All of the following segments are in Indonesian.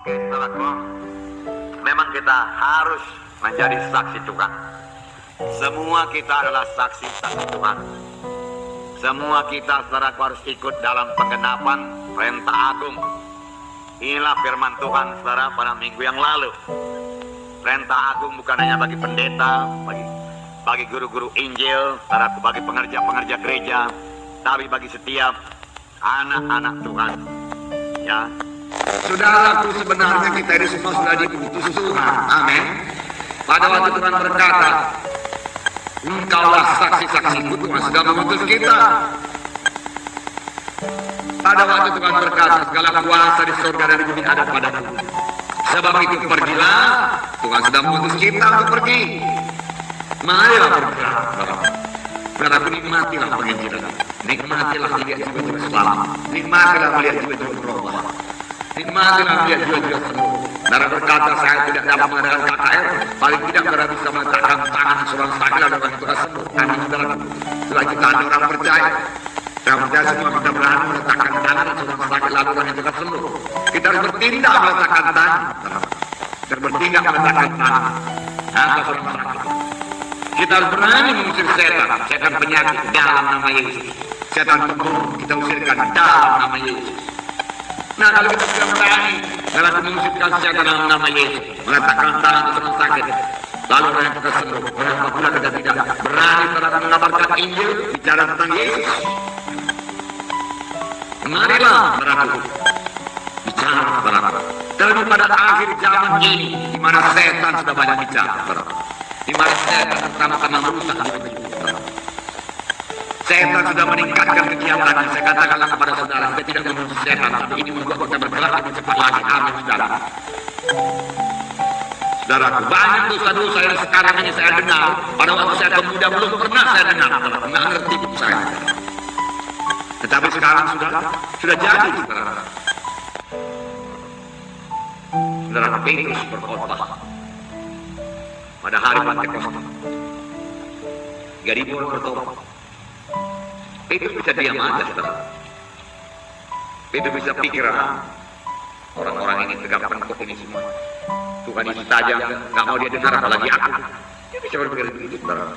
Oke, saudaraku, memang kita harus menjadi saksi Tuhan. Semua kita adalah saksi-saksi Tuhan. Semua kita, saudaraku, harus ikut dalam penggenapan perintah agung. Inilah firman Tuhan, saudara, pada minggu yang lalu. Perintah agung bukan hanya bagi pendeta, bagi guru-guru Injil, saudaraku, bagi pengerja-pengerja gereja, tapi bagi setiap anak-anak Tuhan. Ya, saudaraku, sebenarnya kita ini semua sudah diutus Tuhan. Amin. Pada waktu Tuhan berkata, engkaulah saksi-saksiku, Tuhan sudah mengutus kita. Pada waktu Tuhan berkata, segala kuasa di surga dan di bumi ada padaku. Sebab itu pergilah, Tuhan sudah mengutus kita untuk pergi. Marilah bergerak. Saudaraku, nikmatilah penginjilan. Nikmatilah melihat jiwa-jiwa selamat. Nikmatilah melihat jiwa-jiwa berubah. Nikmatilah melihat jiwa-jiwa sembuh. Saudara berkata, saya tidak dapat mengadakan KKR, paling tidak saudara bisa meletakkan tangan seorang sakit dan orang itu sembuh. Amin, saudara. Setelah kita ada orang percaya, orang percaya semua kita berani meletakkan tangan seorang sakit lalu orang itu sembuh. Kita harus bertindak meletakkan tangan. Kita bertindak meletakkan tangan. Angkat seorang sakit. Kita harus berani mengusir setan penyakit dalam nama Yesus. Setan pembunuh kita usirkan dalam nama Yesus. Nah, kalau kita sudah berani dalam mengusirkan setan dalam nama Yesus, meletakkan tangan seorang sakit, lalu orang yang kita sembuh, orang apabila kita tidak berani terhadap mengabarkan Injil, bicara tentang Yesus. Marilah, saudaraku, bicara, saudaraku. Terlebih pada akhir zaman ini, di mana setan sudah banyak bicara, saudaraku. Di mana setan pertama-tama merusak hidup. Setan sudah meningkatkan kegiatannya. Saya katakanlah kepada saudara, kita tidak membunuh setan, tapi ini membuat kita bergerak lebih cepat lagi. Amin, saudara. Saudaraku, banyak dosa-dosa yang sekarang ini saya dengar. Pada waktu saya pemuda belum pernah saya dengar. Nggak ngerti saya. Tetapi sekarang sudah jadi, saudara. Saudara, Petrus berkhotbah pada hari Pentakosta. 3.000 orang bertobat. Petrus bisa diam aja, saudara. Petrus bisa pikir, orang-orang ini tegak pengkop ini semua. Tuhan Yesus saja nggak mau dia dengar, apalagi aku. Dia bisa berpikir begitu, saudara.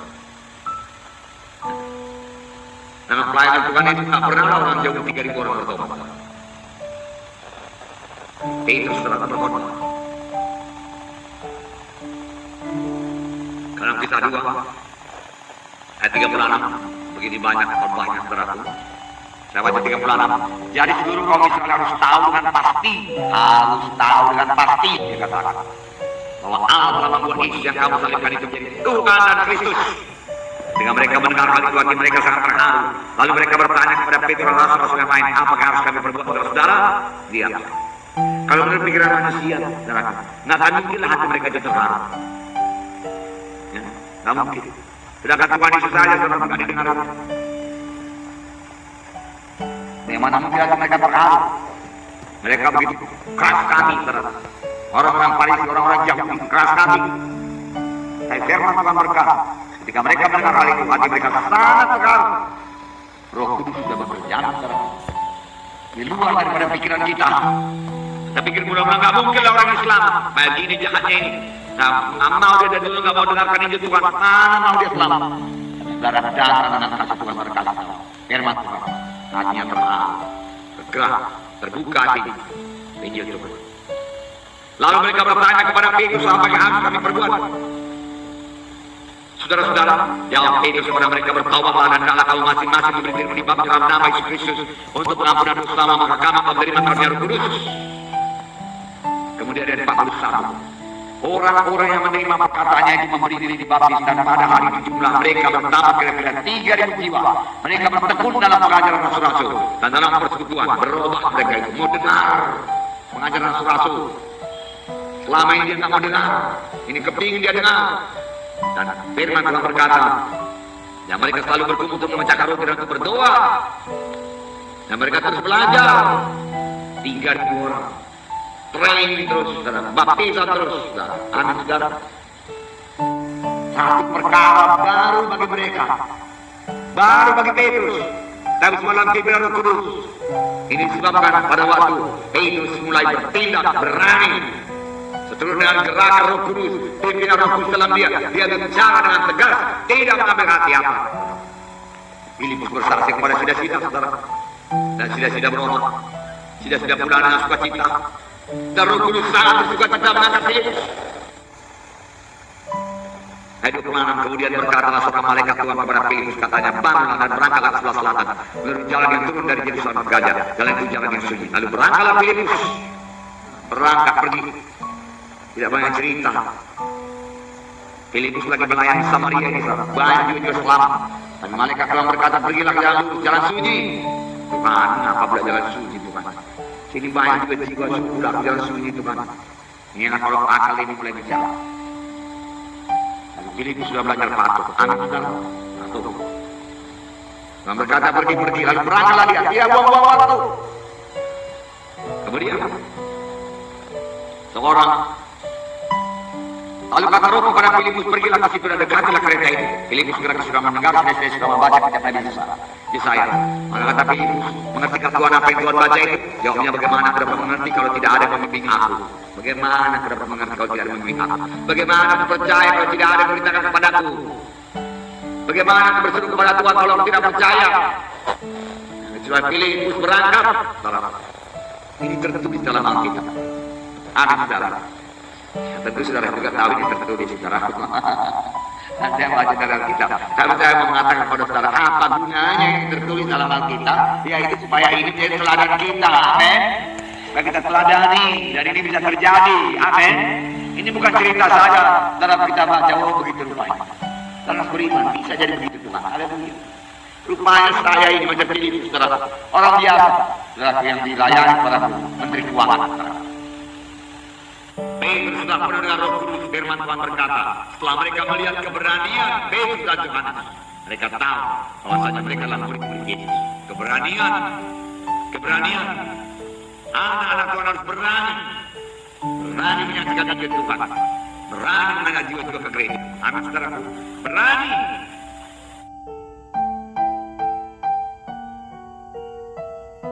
Nah, pelayanan Tuhan itu nggak pernah orang jauh 3.000 orang bertobat. Petrus saudara berkhotbah. Dalam kisah 2 ayat 36, begitu banyak khotbahnya, saudaraku. Saya baca 36. Jadi seluruh kaum Israel harus tahu dengan pasti, dia katakan, bahwa Allah telah membuat Yesus yang kamu salibkan itu menjadi Tuhan dan Kristus. Dengan mereka mendengar hal itu, hati mereka sangat terharu. Lalu mereka bertanya kepada Petrus dan rasul-rasul yang lain, apakah harus kami berbuat, saudara-saudara? Diam. Kalau menurut pikiran manusia, saudaraku, nggak akan mungkinlah hati mereka itu terharu. Nggak mungkin. Sedangkan Tuhan Yesus saja saudara tidak didengar. Bagaimana mungkin mereka terharu? Mereka begitu keras kami, saudara. Orang-orang Farisi, orang-orang Yahudi keras kami. Saya firman Tuhan berkata, ketika mereka mendengar hal itu, hati mereka sangat terharu. Roh Kudus sudah bekerja, saudara. Di luar daripada pikiran kita. Kita pikir mudah-mudahan nggak mungkin lah orang Islam. Begini jahatnya ini. Nggak mau dia dari dulu nggak mau dengarkan Injil Tuhan. Mana mau dia selamat? Saudara datang dengan kasih Tuhan berkata, firman Tuhan, hatinya terharu, bergerak, terbuka hati, Injil Tuhan. Lalu mereka bertanya kepada Petrus, apa yang harus kami perbuat? Saudara-saudara, jawab Petrus kepada mereka, bertaubatlah dan hendaklah kamu masing-masing memberi diri dibaptis dalam nama Yesus Kristus untuk pengampunan dosa, maka kamu akan menerima karunia Roh Kudus. Kemudian ada 41. Orang-orang yang menerima perkataannya itu memberi diri dibaptis, dan pada hari itu jumlah mereka bertambah kira-kira 3.000 jiwa. Mereka bertekun dalam pengajaran rasul-rasul dan dalam persekutuan. Berubah mereka itu mau dengar pengajaran rasul-rasul. Selama ini dia nggak mau dengar, ini kepingin dia dengar. Dan firman Tuhan berkata, yang mereka selalu berkumpul untuk memecahkan roti dan untuk berdoa. Dan mereka terus belajar. 3.000 orang. Training terus, saudara. Baptisan terus, saudara. Anak saudara. Satu perkara baru bagi mereka. Baru bagi Petrus. tapi semalam tiba Roh Kudus. Ini disebabkan pada waktu Petrus mulai bertindak berani. Seturut dengan gerakan Roh Kudus, pimpinan Roh Kudus dalam dia bicara dengan tegas, tidak mengambil hati apa. Filipus bersaksi kepada sida-sida, saudara, dan sida-sida berhormat, sida-sida pula dengan sukacita, dan Roh Kudus sangat bersukacita mengangkat Filipus. Ayat 26 kemudian berkatalah seorang malaikat Tuhan kepada Filipus, katanya, bangunlah dan berangkatlah ke sebelah selatan, melalui jalan yang turun dari Yerusalem ke Gaza, jalan itu jalan yang sunyi. Lalu berangkatlah Filipus, berangkat pergi. Tidak banyak cerita. Filipus lagi melayani Samaria ini, banyak juga selamat. Dan malaikat Tuhan berkata, pergilah ke jalan lurus, jalan sunyi. Tuhan, apa pula jalan sunyi Tuhan? Sini banyak juga jiwa pulang ke jalan sunyi Tuhan. Inilah kalau akal ini mulai bicara. Lalu Filipus sudah belajar patuh. Anak saudara, patuh. Tuhan berkata, pergi, lalu berangkatlah dia buang-buang waktu. Kemudian seorang lalu kata Roh kepada Filipus, pergilah ke situ dan dekatilah kereta itu. Filipus segera sudah mendengar, saya sudah membaca kitab Nabi Yesaya. Maka kata Filipus, mengertikah Tuhan apa yang Tuhan baca itu? Jawabnya, bagaimana aku dapat mengerti kalau tidak ada pembimbing aku? Bagaimana aku dapat mengerti kalau tidak ada pembimbing aku? Bagaimana aku percaya kalau tidak ada yang memberitakan kepadaku? Bagaimana aku berseru kepada Tuhan kalau aku tidak percaya? Kecuali Filipus berangkat. Ini tertulis dalam Alkitab. Anak saudara, tentu saudara juga tahu ini tertulis saudara. Saya baca dalam Alkitab. Kalau saya mau mengatakan kepada saudara apa gunanya yang tertulis dalam Alkitab, yaitu supaya ini menjadi teladan kita, amin. Supaya kita teladani dan ini bisa terjadi, amin. Ini bukan cerita saja dalam kita baca, oh begitu rupanya. Dalam beriman bisa jadi begitu Tuhan. Haleluya. Rupanya saya ini macam Filipus, saudara, orang biasa, saudara yang dilayani para menteri keuangan. Petrus sudah penuh dengan Roh Kudus, firman Tuhan berkata, setelah mereka melihat keberanian Petrus dan Yohanes, mereka tahu bahwasanya mereka adalah murid-murid Yesus. Keberanian, anak-anak Tuhan harus berani menyaksikan Tuhan, berani menangani jiwa-jiwa ke gereja. Anak saudara, berani